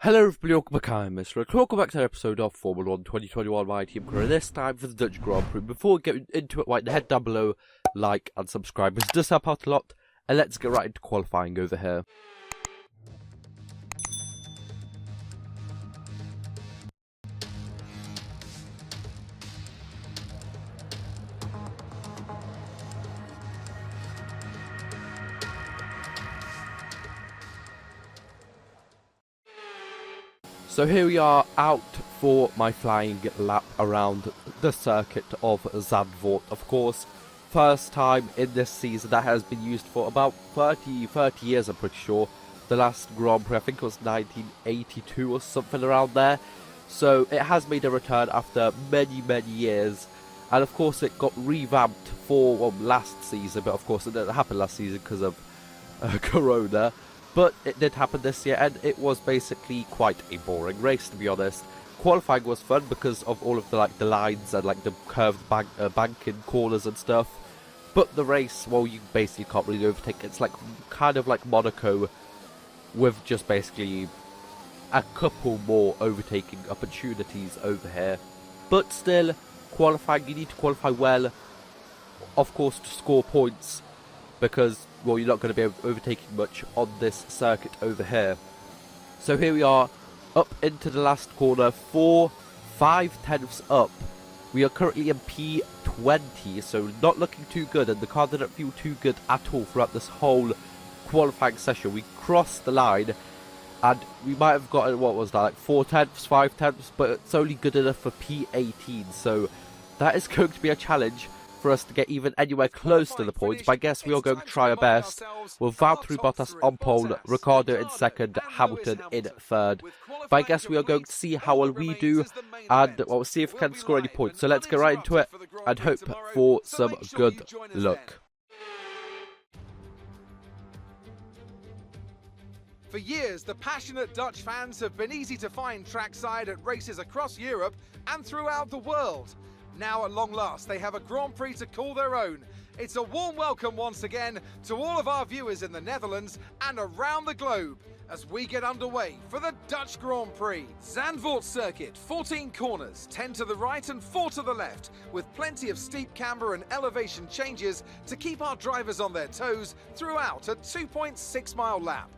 Hello everybody, welcome back, I'm MrRedClaw. Welcome back to an episode of Formula 1 2021, my team career, this time for the Dutch Grand Prix. Before we get into it, right, head down below, like and subscribe, it does help out a lot, and let's get right into qualifying over here. So here we are out for my flying lap around the circuit of Zandvoort. Of course, first time in this season that has been used for about 30 years, I'm pretty sure. The last Grand Prix, I think it was 1982 or something around there. So it has made a return after many years. And of course it got revamped for last season, but of course it didn't happen last season because of Corona. But it did happen this year, and it was basically quite a boring race, to be honest. Qualifying was fun because of all of the lines and the curved banking corners and stuff. But the race, well, you basically can't really overtake. It's kind of like Monaco, with just basically a couple more overtaking opportunities over here. But still, qualifying, you need to qualify well, of course, to score points, because, well, you're not going to be overtaking much on this circuit over here. So here we are, up into the last corner, 5 tenths up. We are currently in P20, so not looking too good, and the car didn't feel too good at all throughout this whole qualifying session. We crossed the line, and we might have gotten, what was that, 4 tenths, 5 tenths, but it's only good enough for P18, so that is going to be a challenge for us to get even anywhere close to the points. But I guess we are going to try our best with Valtteri Bottas on pole, Ricciardo in second, Hamilton in third. But I guess we are going to see how well we do, and we'll see if we can score any points. So let's get right into it and hope for some good luck. For years, the passionate Dutch fans have been easy to find trackside at races across Europe and throughout the world. Now, at long last, they have a Grand Prix to call their own. It's a warm welcome once again to all of our viewers in the Netherlands and around the globe as we get underway for the Dutch Grand Prix. Zandvoort circuit, 14 corners, 10 to the right and 4 to the left, with plenty of steep camber and elevation changes to keep our drivers on their toes throughout a 2.6-mile lap.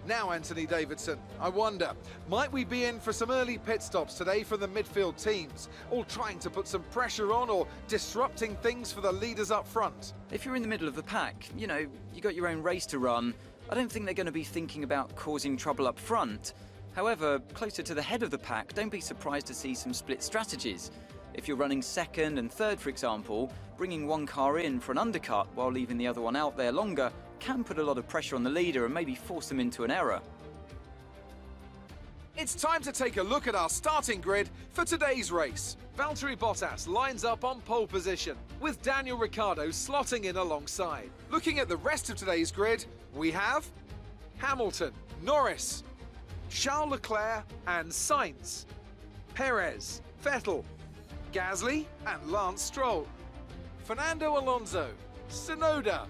Now, Anthony Davidson, I wonder, might we be in for some early pit stops today from the midfield teams, all trying to put some pressure on or disrupting things for the leaders up front? If you're in the middle of the pack, you know, you got your own race to run, I don't think they're going to be thinking about causing trouble up front. However, closer to the head of the pack, don't be surprised to see some split strategies. If you're running second and third, for example, bringing one car in for an undercut while leaving the other one out there longer can put a lot of pressure on the leader and maybe force them into an error. It's time to take a look at our starting grid for today's race. Valtteri Bottas lines up on pole position, with Daniel Ricciardo slotting in alongside. Looking at the rest of today's grid, we have Hamilton, Norris, Charles Leclerc and Sainz, Perez, Vettel, Gasly and Lance Stroll, Fernando Alonso, Tsunoda,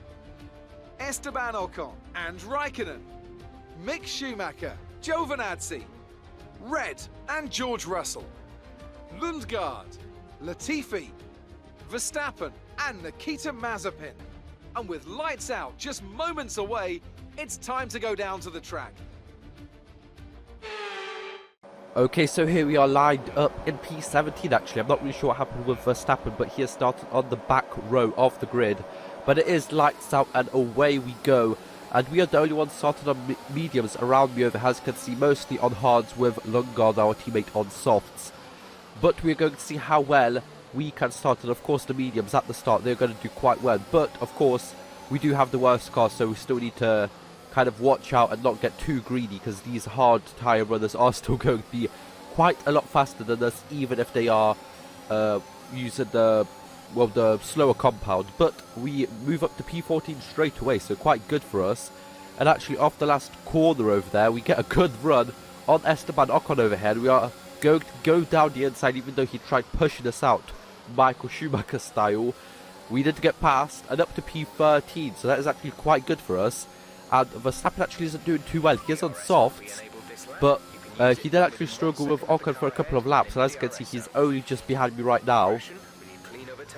Esteban Ocon and Raikkonen, Mick Schumacher, Giovinazzi, Red and George Russell, Lundgaard, Latifi, Verstappen and Nikita Mazepin. And with lights out just moments away, it's time to go down to the track. Okay, so here we are lined up in P17 actually. I'm not really sure what happened with Verstappen, but he has started on the back row of the grid. But it is lights out and away we go. And we are the only ones started on mediums around me over here, as you can see, mostly on hards with Lundgaard, our teammate, on softs. But we're going to see how well we can start. And of course the mediums at the start, they're going to do quite well. But of course, we do have the worst car, so we still need to kind of watch out and not get too greedy, because these hard tyre runners are still going to be quite a lot faster than us, even if they are using the slower compound. But we move up to P14 straight away, so quite good for us. And actually off the last corner over there, we get a good run on Esteban Ocon over here. We are going to go down the inside, even though he tried pushing us out, Michael Schumacher style. We did get past and up to P13, so that is actually quite good for us. And Verstappen actually isn't doing too well. He is on softs, but he did actually struggle with Ocon for a couple of laps, and as you can see, he's only just behind me right now.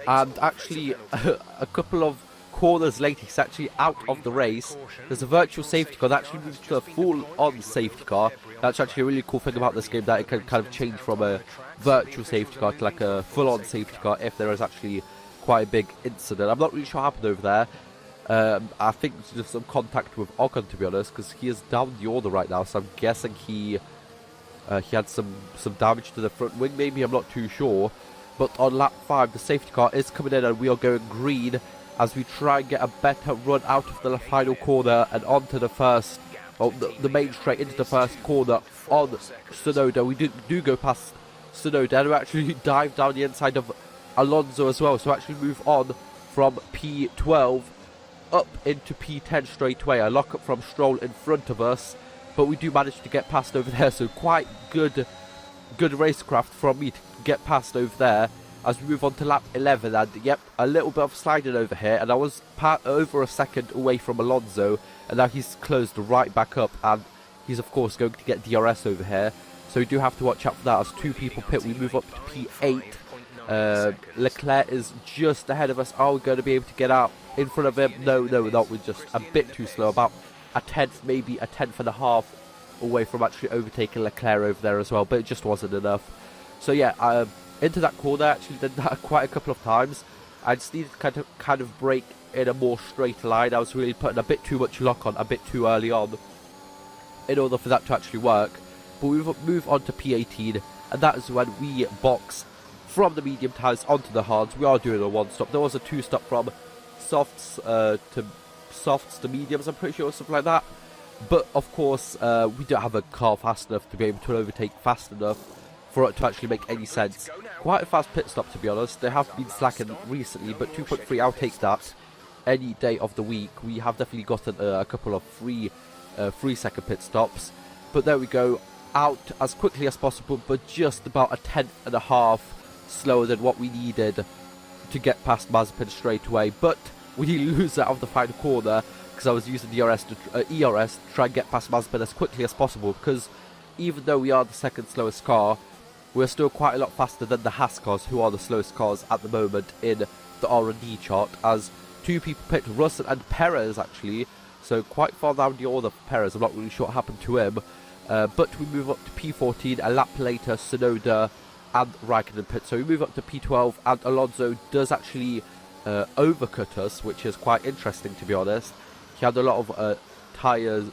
And actually, a couple of corners later, he's actually out of the race. There's a virtual safety car that actually moves to a full-on safety car. That's actually a really cool thing about this game, that it can kind of change from a virtual safety car to like a full-on safety car if there is actually quite a big incident. I'm not really sure what happened over there. I think there's just some contact with Ocon, to be honest, because he is down the order right now, so I'm guessing he had some damage to the front wing, maybe, I'm not too sure. But on lap 5, the safety car is coming in and we are going green as we try and get a better run out of the final corner and onto the first, the main straight into the first corner on Tsunoda. We do go past Tsunoda and we actually dive down the inside of Alonso as well. So actually move on from P12 up into P10 straight away. A lock up from Stroll in front of us, but we do manage to get past over there. So quite good racecraft from me to get past over there as we move on to lap 11. And yep, a little bit of sliding over here, and I was over a second away from Alonso, and now he's closed right back up, and he's of course going to get DRS over here, so we do have to watch out for that. As two people pit, we move up to P8. Leclerc is just ahead of us. Are we going to be able to get out in front of him? No, we're not. We're just a bit too slow, about a tenth, maybe a tenth and a half away from actually overtaking Leclerc over there as well, but it just wasn't enough. So yeah, into that corner, I actually did that quite a couple of times. I just needed to kind of brake in a more straight line. I was really putting a bit too much lock on a bit too early on in order for that to actually work. But we move on to P18, and that is when we box from the medium tyres onto the hards. We are doing a one stop. There was a two stop from softs to mediums, I'm pretty sure, or something like that. But of course, we don't have a car fast enough to be able to overtake fast enough for it to actually make any sense. Quite a fast pit stop, to be honest. They have been slacking recently, but 2.3, I'll take that any day of the week. We have definitely gotten a couple of 3-second pit stops. But there we go, out as quickly as possible, but just about a tenth and a half slower than what we needed to get past Mazepin straight away. But we lose out of the final corner because I was using the ERS to try and get past Mazepin as quickly as possible, because even though we are the second slowest car, we're still quite a lot faster than the Haas cars, who are the slowest cars at the moment in the R&D chart, as two people picked, Russell and Perez actually, so quite far down the order for Perez. I'm not really sure what happened to him, but we move up to P14, a lap later Tsunoda and Raikkonen pit, so we move up to P12, and Alonso does actually overcut us, which is quite interesting, to be honest. He had a lot of tyres,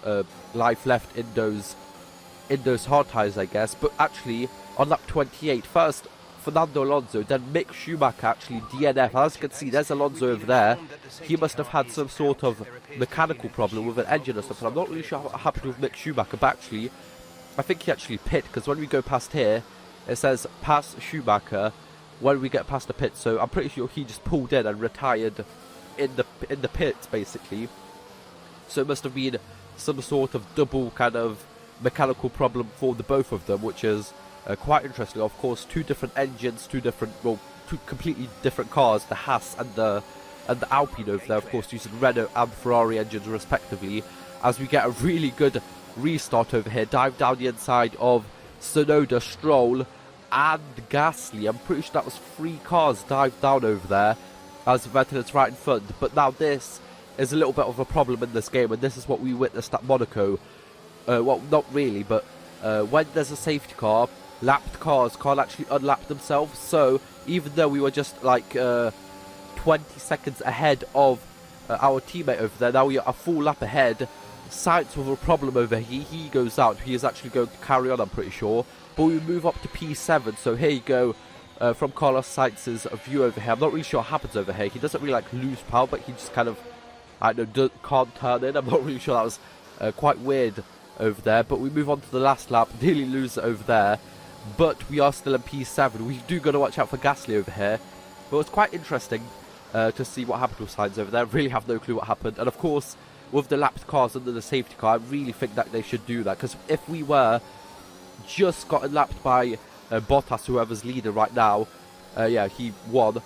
life left in those hard tyres, I guess, but actually on lap 28, first Fernando Alonso, then Mick Schumacher actually DNF. As you can see, there's Alonso over there. He must have had some sort of mechanical problem with an engine or something. I'm not really sure what happened with Mick Schumacher, but actually, I think he actually pit, because when we go past here, it says pass Schumacher when we get past the pit, so I'm pretty sure he just pulled in and retired in the pits, basically. So it must have been some sort of double kind of mechanical problem for the both of them, which is quite interesting. Of course, two different engines, two completely different cars, the Haas and the Alpine over there, of course, using Renault and Ferrari engines respectively, as we get a really good restart over here. Dive down the inside of Tsunoda, Stroll and Gasly. I'm pretty sure that was 3 cars dive down over there, as Vettel is right in front. But now this is a little bit of a problem in this game, and this is what we witnessed at Monaco. Well, not really, but when there's a safety car, lapped cars can't actually unlap themselves. So even though we were just like 20 seconds ahead of our teammate over there, now we are a full lap ahead. Sainz with a problem over here, he goes out. He is actually going to carry on, I'm pretty sure. But we move up to P7, so here you go, from Carlos Sainz's view over here. I'm not really sure what happens over here. He doesn't really like lose power, but he just kind of, I don't know, can't turn in. I'm not really sure. That was quite weird over there. But we move on to the last lap, nearly lose it over there, but we are still in P7. We do got to watch out for Gasly over here. But it's quite interesting to see what happened with Sainz over there. I really have no clue what happened. And of course, with the lapped cars under the safety car, I really think that they should do that, because if we were just gotten lapped by Bottas, whoever's leader right now, yeah, he won.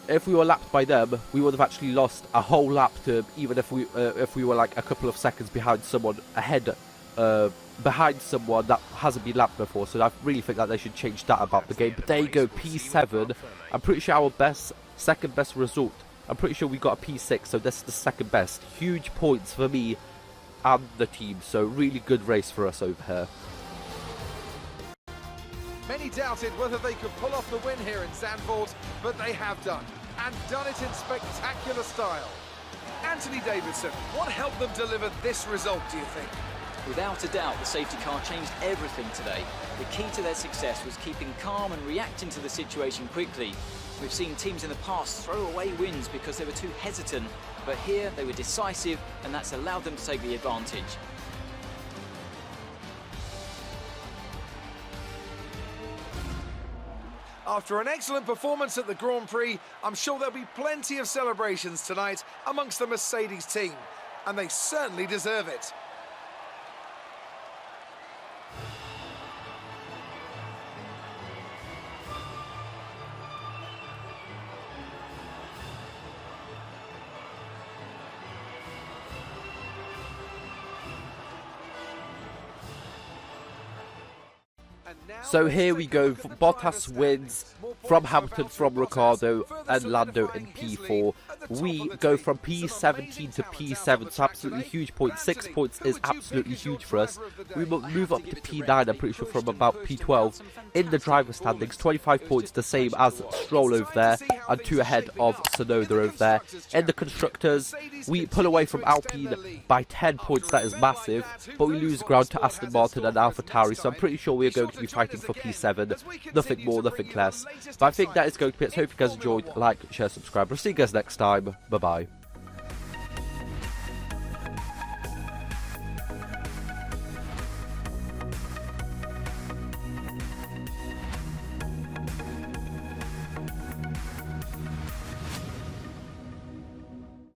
If we were lapped by them, we would have actually lost a whole lap to, even if we were like a couple of seconds behind someone ahead behind someone that hasn't been lapped before, so I really think that they should change that about the game. But there you go, P7. I'm pretty sure our second best result. I'm pretty sure we got a P6, so this is the second best. Huge points for me and the team, so really good race for us over here. Many doubted whether they could pull off the win here in Zandvoort, but they have done, and done it in spectacular style. Anthony Davidson, what helped them deliver this result, do you think? Without a doubt, the safety car changed everything today. The key to their success was keeping calm and reacting to the situation quickly. We've seen teams in the past throw away wins because they were too hesitant, but here they were decisive, and that's allowed them to take the advantage. After an excellent performance at the Grand Prix, I'm sure there'll be plenty of celebrations tonight amongst the Mercedes team, and they certainly deserve it. So here we go, Bottas wins from Hamilton, from Ricciardo and Lando in P4. We go from P17 to P7, so absolutely huge points. 6 points is absolutely huge for us. We will move up to P9, I'm pretty sure, from about P12. In the driver standings, 25 points, the same as Stroll over there, and 2 ahead of Tsunoda over there. In the constructors, we pull away from Alpine by 10 points, that is massive, but we lose ground to Aston Martin and AlphaTauri, so I'm pretty sure we're going to be fighting for P7, nothing more, nothing less. But I think that is going to be it. So hope you guys enjoyed. Like, share, subscribe. We'll see you guys next time. Bye bye.